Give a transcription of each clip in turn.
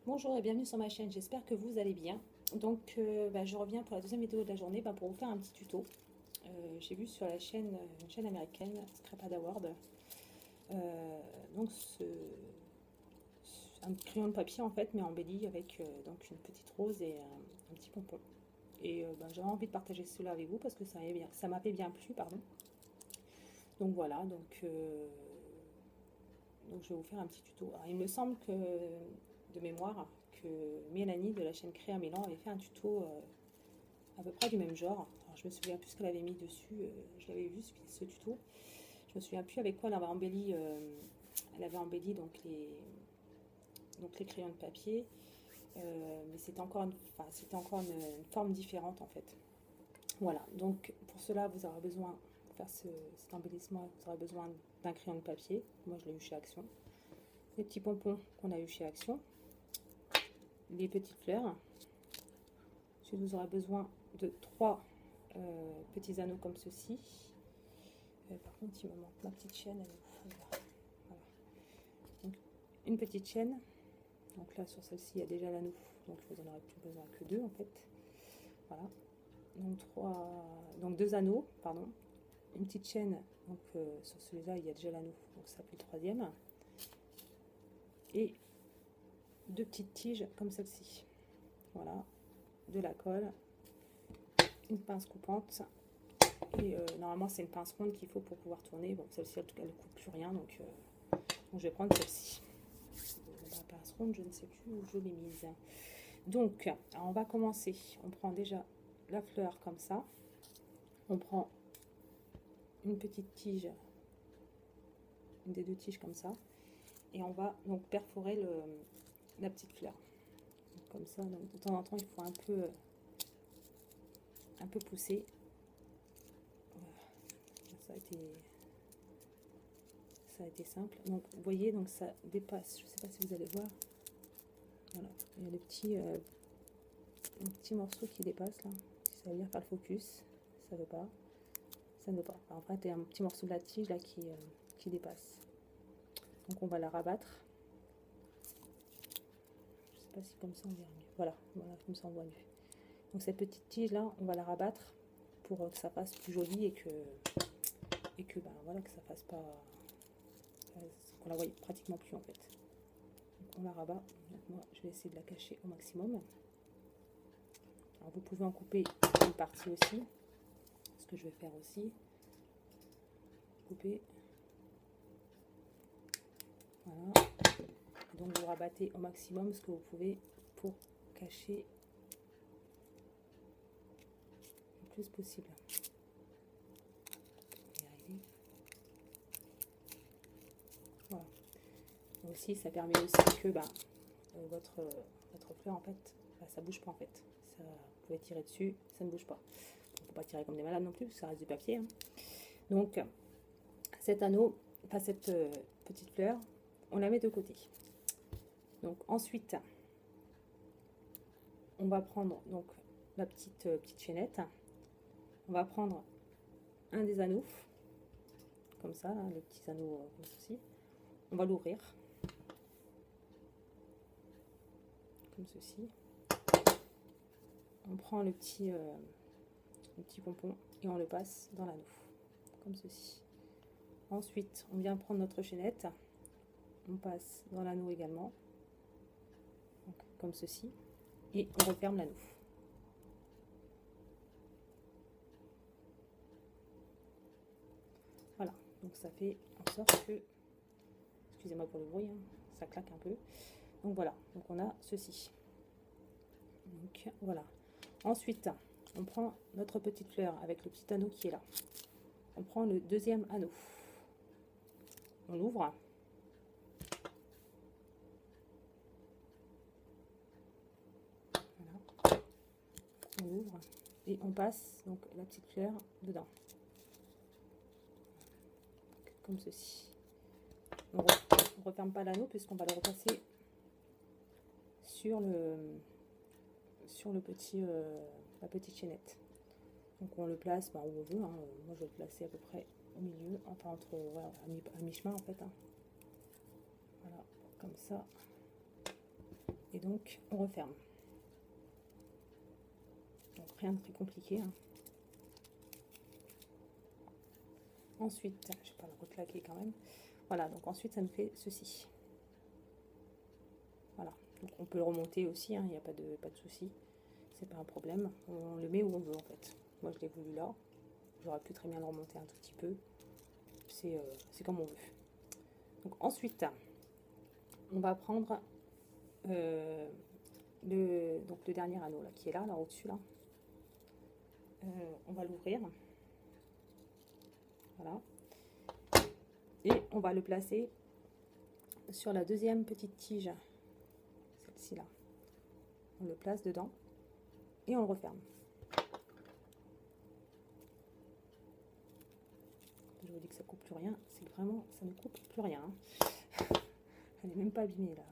Bonjour et bienvenue sur ma chaîne, j'espère que vous allez bien. Donc je reviens pour la deuxième vidéo de la journée pour vous faire un petit tuto. J'ai vu sur la chaîne, une chaîne américaine, Scrapad Award, donc un crayon de papier en fait, mais embelli avec donc une petite rose et un petit pompon. Et j'avais envie de partager cela avec vous parce que ça m'avait bien plu, pardon. Donc voilà, donc je vais vous faire un petit tuto. Alors, il me semble que, de mémoire, que Mélanie de la chaîne Créa Mélan avait fait un tuto à peu près du même genre. Alors, je me souviens plus ce qu'elle avait mis dessus, je l'avais vu ce tuto. Je me souviens plus avec quoi elle avait embelli donc les crayons de papier, mais c'était encore une forme différente en fait. Voilà, donc pour cela vous aurez besoin, pour faire cet embellissement, vous aurez besoin d'un crayon de papier. Moi je l'ai eu chez Action. Les petits pompons qu'on a eu chez Action, les petites fleurs. Ensuite, vous aurez besoin de 3 petits anneaux comme ceci. Par contre, il me manque ma petite chaîne. Voilà. Donc, une petite chaîne. Donc là, sur celle-ci, il y a déjà l'anneau. Donc, vous n'en aurez plus besoin que 2 en fait. Voilà. Donc 2 anneaux, pardon. Une petite chaîne. Donc sur celui-là, il y a déjà l'anneau. Donc ça fait le troisième. Et 2 petites tiges comme celle-ci. Voilà. De la colle, une pince coupante et normalement c'est une pince ronde qu'il faut pour pouvoir tourner. Bon, celle-ci elle ne coupe plus rien, donc je vais prendre celle-ci. La pince ronde, je ne sais plus où je l'ai mise. Donc alors on va commencer. On prend déjà la fleur comme ça. On prend une petite tige, une des 2 tiges comme ça, et on va donc perforer la petite fleur. Donc, comme ça, donc de temps en temps il faut un peu pousser. Ça a été simple. Donc vous voyez, donc ça dépasse. Je ne sais pas si vous allez voir. Voilà, il y a le petit morceau qui dépasse là. Si ça veut dire faire le focus, ça ne veut pas. Ça ne veut pas. Alors, en fait, il y a un petit morceau de la tige là qui dépasse. Donc on va la rabattre. Je ne sais pas si comme ça on verra mieux. Voilà, comme ça on voit mieux. Donc cette petite tige là, on va la rabattre pour que ça fasse plus joli et que voilà, que ça fasse pas, qu'on la voie pratiquement plus en fait. Donc on la rabat. Donc moi je vais essayer de la cacher au maximum. Alors vous pouvez en couper une partie aussi, ce que je vais faire aussi. Couper. Voilà. Donc vous rabattez au maximum ce que vous pouvez pour cacher le plus possible. Voilà. Aussi ça permet aussi que votre fleur en fait, ça bouge pas en fait. Ça, vous pouvez tirer dessus, ça ne bouge pas. Il ne faut pas tirer comme des malades non plus, parce que ça reste du papier. Hein. Donc cet anneau, cette petite fleur, on la met de côté. Donc ensuite, on va prendre donc la petite chaînette. On va prendre un des anneaux, comme ça, hein, les petits anneaux comme ceci. On va l'ouvrir, comme ceci. On prend le petit pompon et on le passe dans l'anneau, comme ceci. Ensuite, on vient prendre notre chaînette, on passe dans l'anneau également, donc, comme ceci, et on referme l'anneau. Voilà, donc ça fait en sorte que, excusez-moi pour le bruit, hein, ça claque un peu. Donc voilà, donc on a ceci. Donc voilà. Ensuite, on prend notre petite fleur avec le petit anneau qui est là. On prend le deuxième anneau. On l'ouvre. Voilà. On l'ouvre et on passe donc la petite fleur dedans. Comme ceci. On ne referme pas l'anneau puisqu'on va le repasser sur le petit la petite chaînette. Donc on le place où on veut. Hein. Moi je vais le placer à peu près au milieu, enfin voilà, à mi-chemin en fait. Hein. Voilà, comme ça. Et donc, on referme. Donc, rien de très compliqué. Hein. Ensuite, je vais pas le reclaquer quand même. Voilà, donc ensuite, ça nous fait ceci. Voilà, donc on peut le remonter aussi, hein, il n'y a pas de souci. C'est pas un problème. On le met où on veut, en fait. Moi, je l'ai voulu là. J'aurais pu très bien le remonter un tout petit peu. C'est comme on veut. Donc, ensuite, on va prendre le dernier anneau là, qui est là au-dessus. Là. On va l'ouvrir. Voilà. Et on va le placer sur la deuxième petite tige. Celle-ci là. On le place dedans. Et on le referme. Je vous dis que ça coupe plus rien. C'est vraiment, ça ne coupe plus rien. Hein. Elle n'est même pas abîmée là.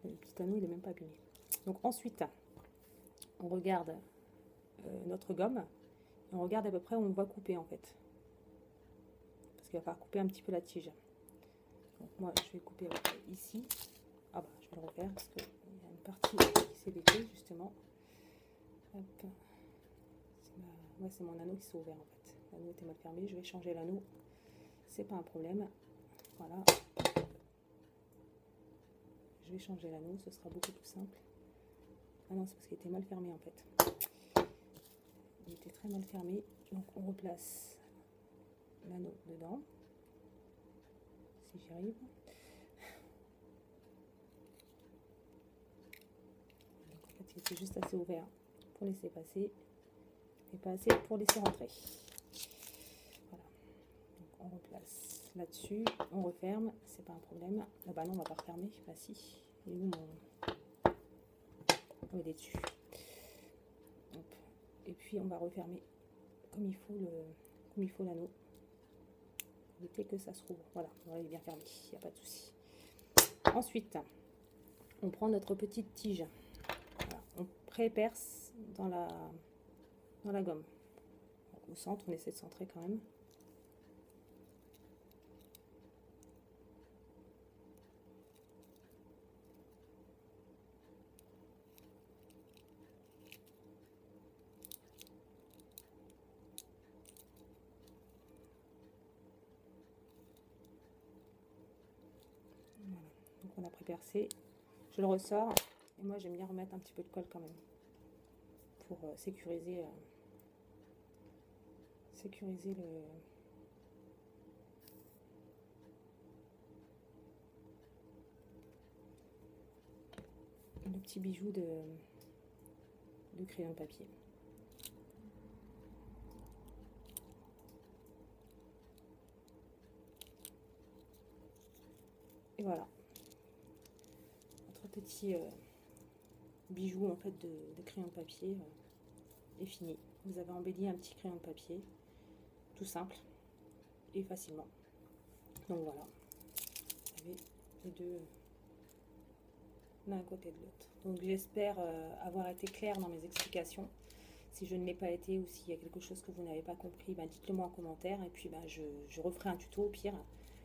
Le petit anneau, il n'est même pas abîmé. Donc ensuite, on regarde notre gomme. Et on regarde à peu près où on va couper en fait. Parce qu'il va falloir couper un petit peu la tige. Donc moi, je vais couper ici. Ah bah, je vais le refaire parce qu'il y a une partie qui s'est décollée justement. Hop. C'est mon anneau qui s'est ouvert en fait. L'anneau était mal fermé. Je vais changer l'anneau. C'est pas un problème. Voilà. Je vais changer l'anneau. Ce sera beaucoup plus simple. Ah non, c'est parce qu'il était mal fermé en fait. Il était très mal fermé. Donc on replace l'anneau dedans. Si j'y arrive. Donc en fait, il était juste assez ouvert pour laisser passer. Et pas assez pour laisser rentrer. Voilà. Donc on replace là-dessus, on referme, c'est pas un problème. Ah bah non, on va pas refermer. Bah si. Et où mon. Oh, il est dessus. Hop. Et puis on va refermer comme il faut l'anneau. Éviter que ça se rouvre. Voilà, il est bien fermé, il n'y a pas de souci. Ensuite, on prend notre petite tige. Voilà. On pré-perce dans la gomme. Au centre, on essaie de centrer quand même. Voilà. Donc on a pré-percé. Je le ressors. Et moi, j'aime bien remettre un petit peu de colle quand même. Pour sécuriser le petit bijou de crayon de papier. Et voilà, notre petit bijou en fait de crayon de papier est fini. Vous avez embelli un petit crayon de papier, tout simple et facilement. Donc voilà, vous avez les deux l'un à côté de l'autre. Donc j'espère avoir été claire dans mes explications. Si je ne l'ai pas été ou s'il y a quelque chose que vous n'avez pas compris, ben, dites-le moi en commentaire. Et puis ben, je referai un tuto au pire.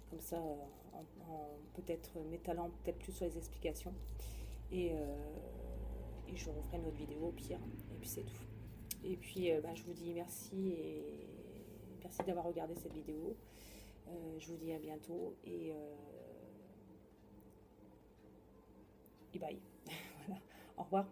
Comme ça, en peut-être m'étalant peut-être plus sur les explications. Et je referai une autre vidéo au pire. Et puis c'est tout. Et puis ben, je vous dis merci et merci d'avoir regardé cette vidéo. Je vous dis à bientôt et bye. Voilà. Au revoir.